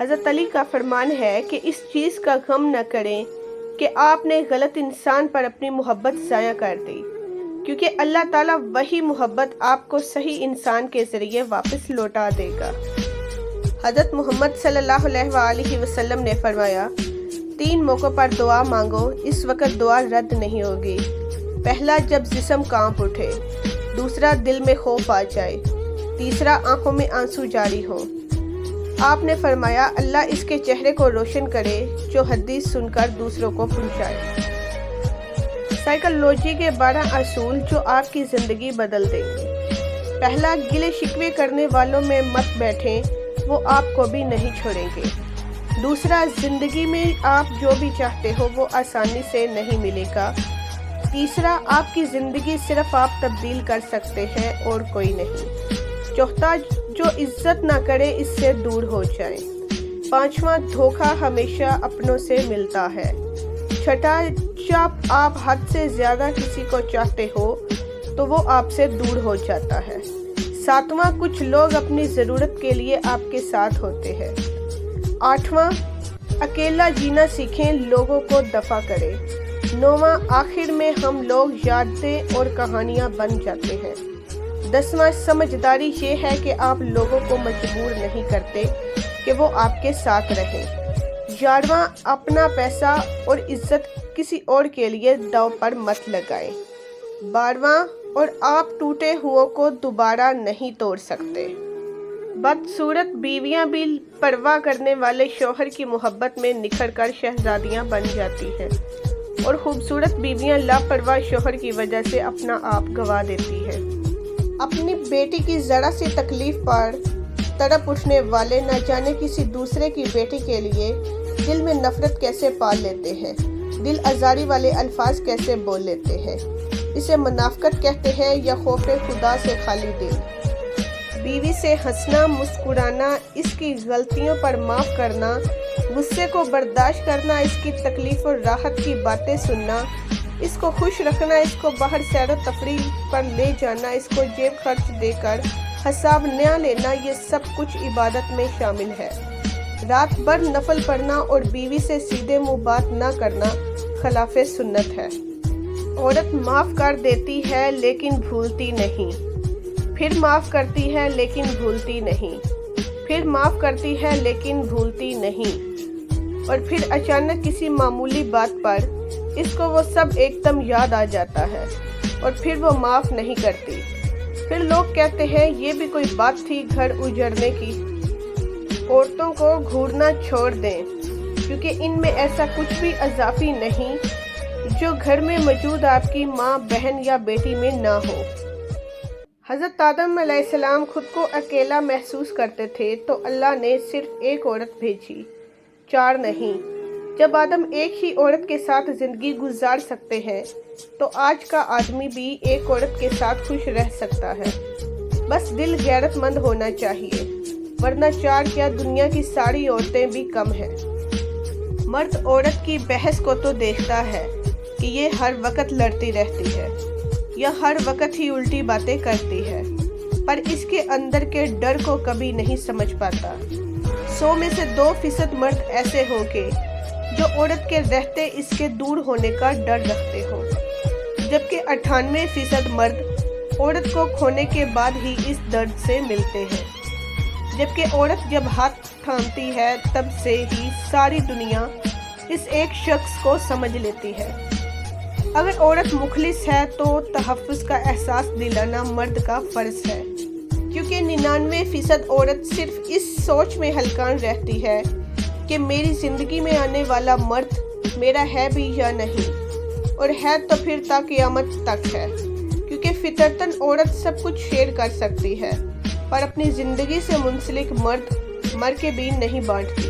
حضرت علی کا فرمان ہے کہ اس چیز کا غم نہ کریں کہ آپ نے غلط انسان پر اپنی محبت ضائع کر دی، کیونکہ اللہ تعالیٰ وہی محبت آپ کو صحیح انسان کے ذریعے واپس لوٹا دے گا۔ حضرت محمد صلی اللہ علیہ وآلہ وسلم نے فرمایا، 3 موقعوں پر دعا مانگو، اس وقت دعا رد نہیں ہوگی۔ پہلا، جب جسم کانپ اٹھے، دوسرا، دل میں خوف آ جائے، تیسرا، آنکھوں میں آنسو جاری ہوں۔ آپ نے فرمایا، اللہ اس کے چہرے کو روشن کرے جو حدیث سن کر دوسروں کو پہنچائے۔ سائیکالوجی کے 12 اصول جو آپ کی زندگی بدل دیں گے۔ پہلا، گلے شکوے کرنے والوں میں مت بیٹھیں، وہ آپ کو بھی نہیں چھوڑیں گے۔ دوسرا، زندگی میں آپ جو بھی چاہتے ہو وہ آسانی سے نہیں ملے گا۔ تیسرا، آپ کی زندگی صرف آپ تبدیل کر سکتے ہیں اور کوئی نہیں۔ چوتھا، جو عزت نہ کرے اس سے دور ہو جائیں۔ پانچواں، دھوکہ ہمیشہ اپنوں سے ملتا ہے۔ چھٹا، جب آپ حد سے زیادہ کسی کو چاہتے ہو تو وہ آپ سے دور ہو جاتا ہے۔ ساتواں، کچھ لوگ اپنی ضرورت کے لیے آپ کے ساتھ ہوتے ہیں۔ آٹھواں، اکیلا جینا سیکھیں، لوگوں کو دفع کریں۔ نوواں، آخر میں ہم لوگ یادیں اور کہانیاں بن جاتے ہیں۔ 10واں، سمجھداری یہ ہے کہ آپ لوگوں کو مجبور نہیں کرتے کہ وہ آپ کے ساتھ رہیں۔ 11واں، اپنا پیسہ اور عزت کسی اور کے لیے داؤ پر مت لگائیں۔ 12واں، اور آپ ٹوٹے ہوئوں کو دوبارہ نہیں توڑ سکتے۔ بدصورت بیویاں بھی پرواہ کرنے والے شوہر کی محبت میں نکھر کر شہزادیاں بن جاتی ہیں، اور خوبصورت بیویاں لاپرواہ شوہر کی وجہ سے اپنا آپ گنوا دیتی ہیں۔ اپنی بیٹی کی ذرا سی تکلیف پر تڑپ اٹھنے والے نہ جانے کسی دوسرے کی بیٹی کے لیے دل میں نفرت کیسے پال لیتے ہیں، دل آزاری والے الفاظ کیسے بول لیتے ہیں۔ اسے منافقت کہتے ہیں یا خوف خدا سے خالی دل۔ بیوی سے ہنسنا، مسکرانا، اس کی غلطیوں پر معاف کرنا، غصے کو برداشت کرنا، اس کی تکلیف اور راحت کی باتیں سننا، اس کو خوش رکھنا، اس کو باہر سیر و تفریح پر لے جانا، اس کو جیب خرچ دے کر حساب نہ لینا، یہ سب کچھ عبادت میں شامل ہے۔ رات بھر نفل پڑھنا اور بیوی سے سیدھے منہ بات نہ کرنا خلاف سنت ہے۔ عورت معاف کر دیتی ہے لیکن بھولتی نہیں، پھر معاف کرتی ہے لیکن بھولتی نہیں، پھر معاف کرتی ہے لیکن بھولتی نہیں، اور پھر اچانک کسی معمولی بات پر اس کو وہ سب ایک دم یاد آ جاتا ہے اور پھر وہ معاف نہیں کرتی۔ پھر لوگ کہتے ہیں یہ بھی کوئی بات تھی گھر اجڑنے کی۔ عورتوں کو گھورنا چھوڑ دیں، کیونکہ ان میں ایسا کچھ بھی اضافی نہیں جو گھر میں موجود آپ کی ماں، بہن یا بیٹی میں نہ ہو۔ حضرت آدم علیہ السلام خود کو اکیلا محسوس کرتے تھے تو اللہ نے صرف ایک عورت بھیجی، 4 نہیں۔ جب آدم ایک ہی عورت کے ساتھ زندگی گزار سکتے ہیں تو آج کا آدمی بھی ایک عورت کے ساتھ خوش رہ سکتا ہے۔ بس دل غیرت مند ہونا چاہیے، ورنہ 4 کیا دنیا کی ساری عورتیں بھی کم ہیں۔ مرد عورت کی بحث کو تو دیکھتا ہے کہ یہ ہر وقت لڑتی رہتی ہے یا ہر وقت ہی الٹی باتیں کرتی ہے، پر اس کے اندر کے ڈر کو کبھی نہیں سمجھ پاتا۔ 100 میں سے 2% مرد ایسے ہوں گے جو عورت کے رہتے اس کے دور ہونے کا ڈر رکھتے ہوں، جبکہ 98% مرد عورت کو کھونے کے بعد ہی اس درد سے ملتے ہیں، جبکہ عورت جب ہاتھ تھامتی ہے تب سے ہی ساری دنیا اس ایک شخص کو سمجھ لیتی ہے۔ اگر عورت مخلص ہے تو تحفظ کا احساس دلانا مرد کا فرض ہے، کیونکہ 99% عورت صرف اس سوچ میں ہلکان رہتی ہے کہ میری زندگی میں آنے والا مرد میرا ہے بھی یا نہیں، اور ہے تو پھر تا قیامت تک ہے، کیونکہ فطرتاً عورت سب کچھ شیئر کر سکتی ہے، پر اپنی زندگی سے منسلک مرد مر کے بھی نہیں بانٹتی۔